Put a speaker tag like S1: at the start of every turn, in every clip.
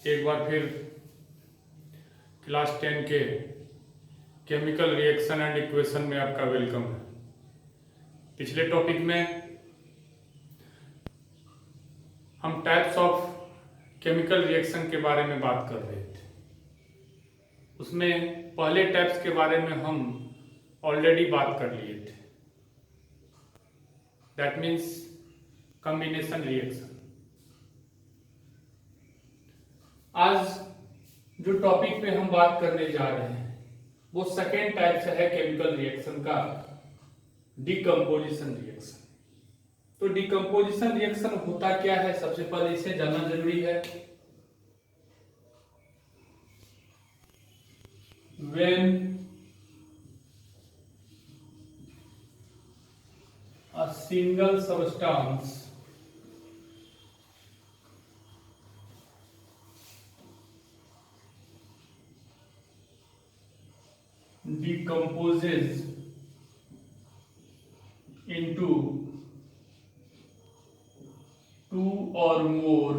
S1: एक बार फिर क्लास 10 के केमिकल रिएक्शन एंड इक्वेशन में आपका वेलकम है। पिछले टॉपिक में हम टाइप्स ऑफ केमिकल रिएक्शन के बारे में बात कर रहे थे। उसमें पहले टाइप्स के बारे में हम ऑलरेडी बात कर लिए थे, दैट मीन्स कॉम्बिनेशन रिएक्शन। आज जो टॉपिक पे हम बात करने जा रहे हैं वो सेकेंड टाइप से है केमिकल रिएक्शन का, डिकम्पोजिशन रिएक्शन। तो डिकम्पोजिशन रिएक्शन होता क्या है, सबसे पहले इसे जानना जरूरी है। When a single substance decomposes into two or more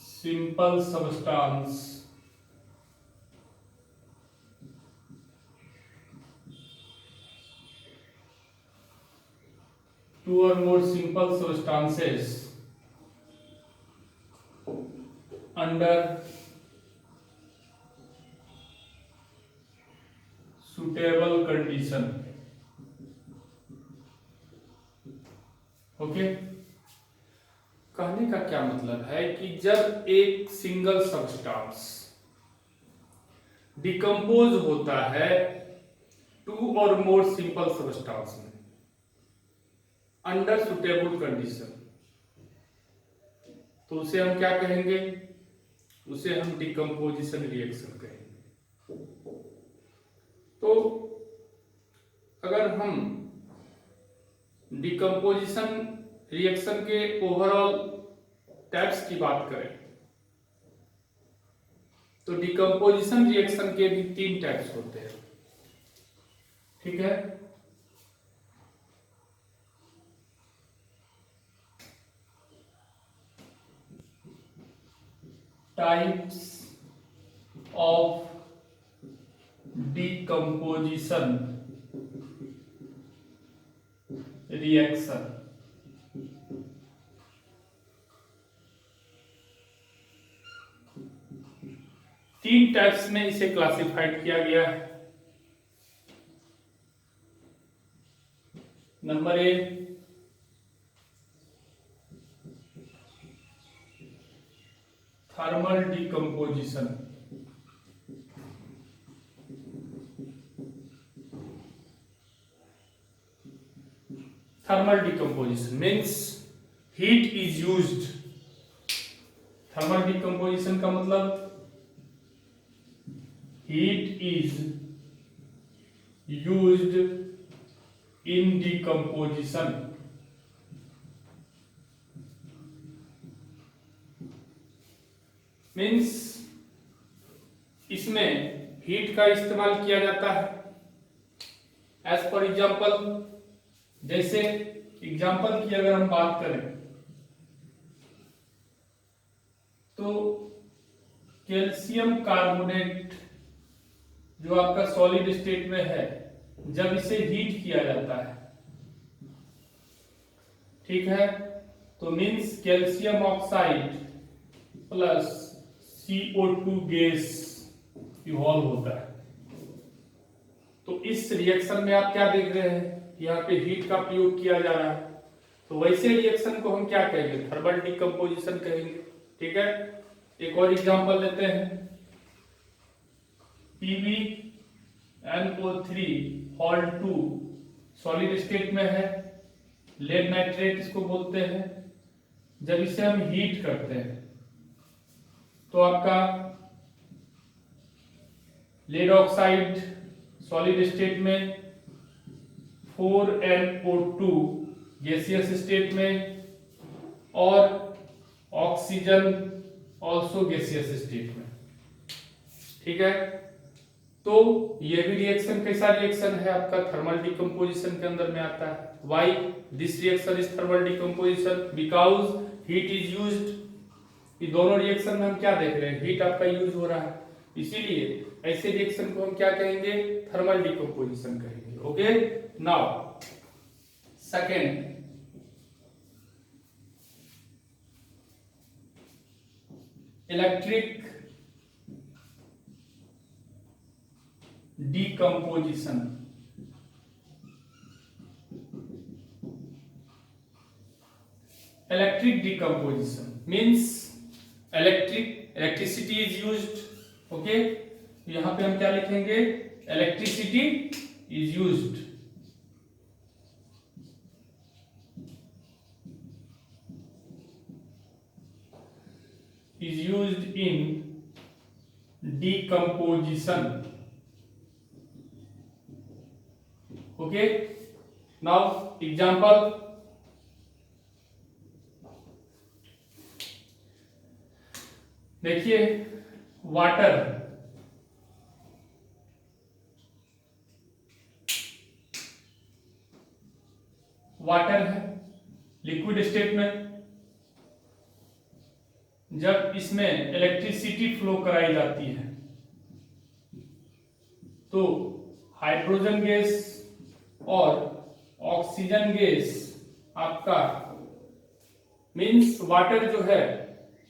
S1: simple substance two or more simple substances under suitable condition। Okay, कहने का क्या मतलब है कि जब एक सिंगल सब्सटेंस डिकम्पोज होता है टू और मोर सिंपल सब्सटेंस में अंडर सुटेबल कंडीशन, तो उसे हम क्या कहेंगे? उसे हम डिकम्पोजिशन रिएक्शन कहेंगे। तो अगर हम डिकम्पोजिशन रिएक्शन के ओवरऑल टाइप्स की बात करें तो डिकम्पोजिशन रिएक्शन के भी 3 टाइप्स होते हैं, ठीक है। Types of decomposition reaction. तीन टाइप्स में इसे क्लासिफाइड किया गया है। Number 1 thermal decomposition. Thermal decomposition means heat is used. Thermal decomposition का मतलब heat is used in decomposition। Means इसमें हीट का इस्तेमाल किया जाता है। एज फॉर एग्जाम्पल, जैसे एग्जाम्पल की अगर हम बात करें तो कैल्शियम कार्बोनेट जो आपका सॉलिड स्टेट में है, जब इसे हीट किया जाता है, ठीक है, तो means calcium oxide plus CO2 gas evolve होता है। तो इस रिएक्शन में आप क्या देख रहे हैं, यहाँ पे हीट का प्रयोग किया जा रहा है। तो वैसे रिएक्शन को हम क्या कहेंगे? थर्मल डिकम्पोजिशन कहेंगे, ठीक है। एक और एग्जांपल लेते हैं। PbNO3 हॉल 2 सॉलिड स्टेट में है, लेड नाइट्रेट इसको बोलते हैं। जब इसे हम हीट करते हैं तो आपका लेड ऑक्साइड सॉलिड स्टेट में, 4NO2 गैसियस स्टेट में, और ऑक्सीजन ऑल्सो गैसियस स्टेट में, ठीक है। तो ये भी रिएक्शन कैसा रिएक्शन है आपका, थर्मल डिकम्पोजिशन के अंदर में आता है। Why this reaction is thermal decomposition, because heat is used. ये दोनों रिएक्शन में हम क्या देख रहे हैं, हीट आपका यूज हो रहा है, इसीलिए ऐसे रिएक्शन को हम क्या कहेंगे, थर्मल डिकम्पोजिशन कहेंगे। Okay, now second, electric decomposition। Electric decomposition means electricity is used। Okay, यहां पे हम क्या लिखेंगे, electricity is used in decomposition। Okay, now example, देखिए वाटर, वाटर है लिक्विड स्टेट में, जब इसमें इलेक्ट्रिसिटी फ्लो कराई जाती है तो हाइड्रोजन गैस और ऑक्सीजन गैस आपका, मींस वाटर जो है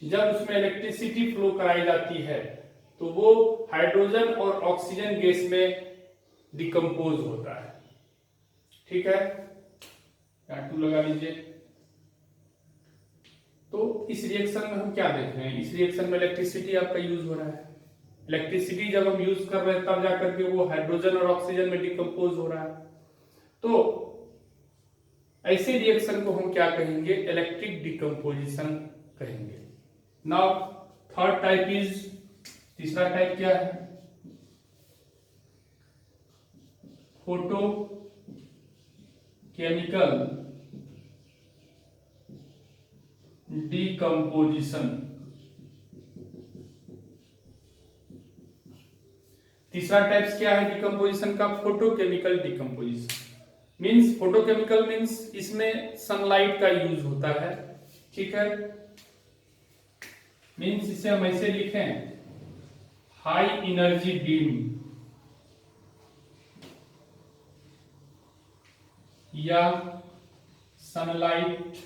S1: जब उसमें इलेक्ट्रिसिटी फ्लो कराई जाती है तो वो हाइड्रोजन और ऑक्सीजन गैस में डिकम्पोज होता है। ठीक है, यहाँ 2 लगा लीजिए। तो इस रिएक्शन में हम क्या देख रहे हैं, इस रिएक्शन में इलेक्ट्रिसिटी आपका यूज हो रहा है। इलेक्ट्रिसिटी जब हम यूज कर रहे हैं तब जाकर के वो हाइड्रोजन और ऑक्सीजन में डिकम्पोज हो रहा है। तो ऐसे रिएक्शन को हम क्या कहेंगे, इलेक्ट्रिक डिकम्पोजिशन कहेंगे। नाउ थर्ड टाइप इज, तीसरा टाइप क्या है, फोटो केमिकल डिकम्पोजिशन। तीसरा टाइप्स क्या है डिकम्पोजिशन का, photochemical decomposition. Means photochemical means इसमें सनलाइट का यूज होता है। ठीक है, मींस इसे हम ऐसे लिखें, हाई एनर्जी बीम या sunlight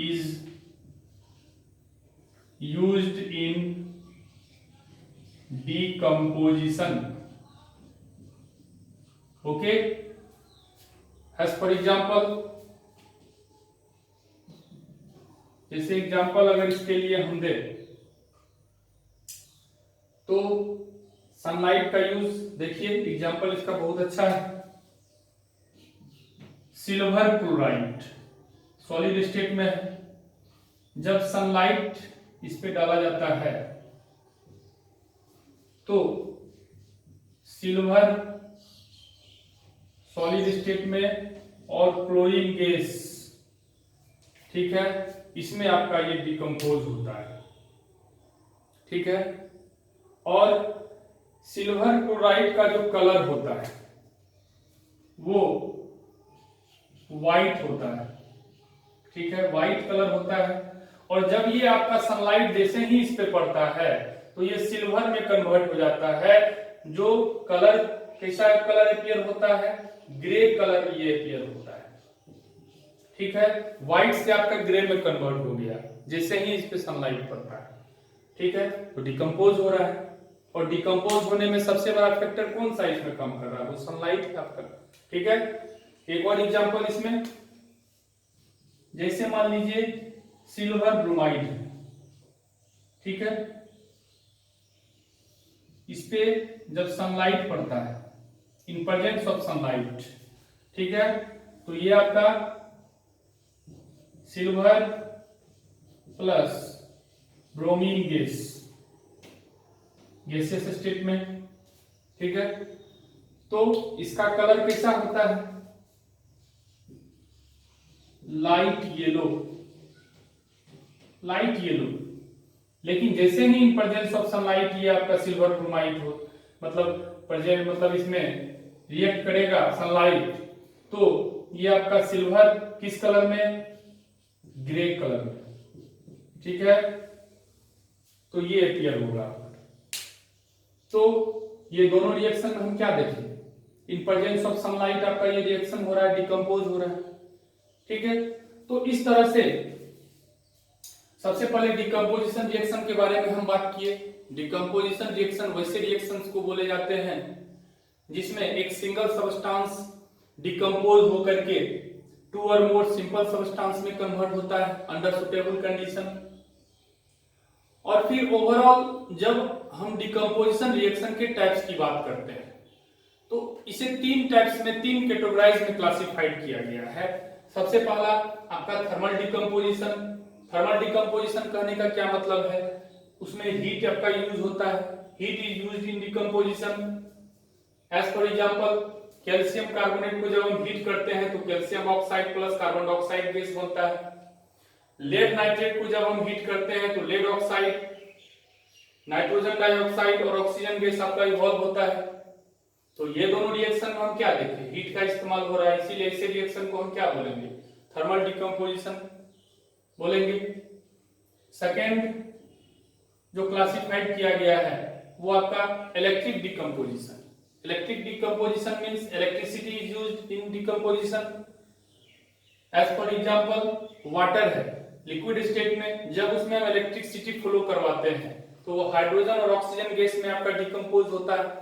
S1: is used in decomposition। okay, as for example, जैसे एग्जांपल अगर इसके लिए हम दे तो सनलाइट का यूज देखिए, एग्जांपल इसका बहुत अच्छा है, सिल्वर क्लोराइड सॉलिड स्टेट में है, जब सनलाइट इस पे डाला जाता है तो सिल्वर सॉलिड स्टेट में और क्लोरीन गैस, ठीक है, इसमें आपका ये डिकम्पोज होता है। ठीक है, और सिल्वर क्लोराइड का जो कलर होता है वो व्हाइट होता है। ठीक है, व्हाइट कलर होता है, और जब ये आपका सनलाइट जैसे ही इस पे पड़ता है तो ये सिल्वर में कन्वर्ट हो जाता है। जो कलर कैसा कलर अपीयर होता है, ग्रे कलर ये अपीयर होता है। ठीक है, व्हाइट से आपका ग्रे में कन्वर्ट हो गया जैसे ही इस पे सनलाइट पड़ता है। ठीक है, तो डिकम्पोज हो रहा है, और डिकम्पोज होने में सबसे बड़ा फैक्टर कौन सा इसमें कम कर रहा है, वो सनलाइट है आपका। ठीक है, एक और एग्जांपल इसमें, जैसे मान लीजिए सिल्वर ब्रोमाइड है। ठीक है, इस पे जब सनलाइट पड़ता है, इन प्रेजेंस ऑफ सनलाइट, ठीक है, तो ये आपका silver plus bromine gaseous state में। ठीक है, तो इसका कलर कैसा होता है, लाइट येलो, लेकिन जैसे ही इन प्रेजेंस ऑफ सनलाइट ये आपका सिल्वर ब्रोमाइड हो, मतलब प्रेजेंट मतलब इसमें रिएक्ट करेगा सनलाइट, तो ये आपका सिल्वर किस कलर में, ग्रे कलर में, ठीक है, तो ये अपीयर होगा। तो ये दोनों रिएक्शन में हम क्या देखें, इन प्रेजेंस ऑफ सनलाइट आपका ये रिएक्शन हो रहा है, डिकम्पोज हो रहा है, ठीक है। तो इस तरह से सबसे पहले डिकम्पोजिशन रिएक्शन के बारे में हम बात किए। डिकम्पोजिशन रिएक्शन वैसे रिएक्शंस को बोले जाते हैं जिसमें एक सिंगल सब्सटेंस डिकम्पोज होकर के टू और मोर सिंपल सब्सटेंस में कन्वर्ट होता है अंडर सुटेबल कंडीशन। और फिर ओवरऑल जब हम डिकम्पोजिशन रिएक्शन के टाइप्स की बात करते हैं तो इसे तीन टाइप्स में, तीन कैटेगराइज में क्लासिफाइड किया गया है। सबसे पहला आपका थर्मल डिकम्पोजिशन। थर्मल डिकम्पोजिशन कहने का क्या मतलब है, उसमें हीट आपका यूज होता है, heat is used in decomposition. As for example calcium carbonate को जब हम हीट करते हैं तो calcium oxide plus carbon dioxide gas बनता है। लेड नाइट्रेट को जब हम हीट करते हैं तो लेड ऑक्साइड, नाइट्रोजन डाइऑक्साइड और ऑक्सीजन गैस आपका इवॉल्व होता है। तो ये दोनों रिएक्शन में हम क्या देखें, हीट का इस्तेमाल हो रहा है, इसीलिए ऐसे रिएक्शन को हम क्या बोलेंगे, थर्मल डिकम्पोजिशन बोलेंगे। सेकेंड जो क्लासिफाइड किया गया है वो आपका electric decomposition. Electric decomposition means electricity is used in decomposition. As for example water है, लिक्विड स्टेट में जब उसमें हम इलेक्ट्रिसिटी फ्लो करवाते हैं तो वो हाइड्रोजन और ऑक्सीजन गैस में आपका डिकम्पोज होता है।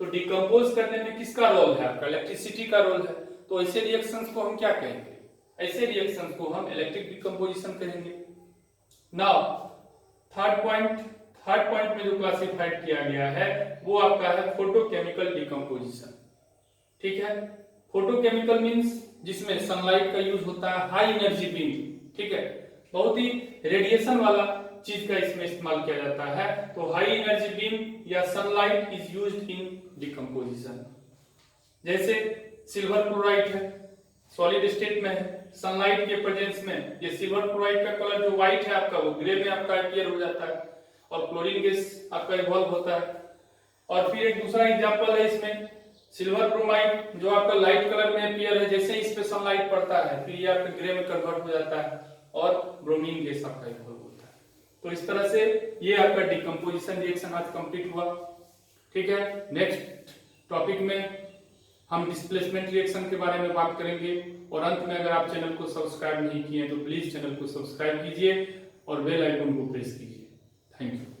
S1: तो डिकम्पोज करने में किसका रोल है, आपका इलेक्ट्रिसिटी का रोल है। तो ऐसे रिएक्शंस को हम क्या कहेंगे, ऐसे रिएक्शंस को हम इलेक्ट्रिक डिकम्पोजिशन कहेंगे। नाउ थर्ड पॉइंट में जो क्लासिफाइड किया गया है वो आपका है फोटोकेमिकल डिकम्पोजिशन, ठीक है। फोटोकेमिकल मींस जिसमें सनलाइट का यूज होता है, हाई एनर्जी बीम, ठीक है, बहुत ही रेडिएशन वाला चीज का इसमें इस्तेमाल किया जाता है। तो हाई एनर्जी बीम या sunlight is used in decomposition. जैसे सिल्वर क्लोराइड है, सॉलिड स्टेट में है, सनलाइट के प्रेजेंस में ये सिल्वर क्लोराइड का कलर जो व्हाइट है आपका वो ग्रे में आपका अपीयर हो जाता है और क्लोरीन गैस आपका इवॉल्व होता है। और फिर एक दूसरा एग्जांपल है इसमें सिल्वर ब्रोमाइड जो आपका लाइट कलर में अपीयर है, जैसे इस पे सनलाइट पड़ता है फिर ये आपका ग्रे में कन्वर्ट हो जाता है और ब्रोमीन गैस आपका इवॉल्व होता है। तो इस तरह से ये आपका डिकम्पोजिशन रिएक्शन आज कंप्लीट हुआ, ठीक है। नेक्स्ट टॉपिक में हम डिस्प्लेसमेंट रिएक्शन के बारे में बात करेंगे। और अंत में अगर आप चैनल को सब्सक्राइब नहीं किए तो प्लीज चैनल को सब्सक्राइब कीजिए और बेल आइकन को प्रेस कीजिए। Thank you.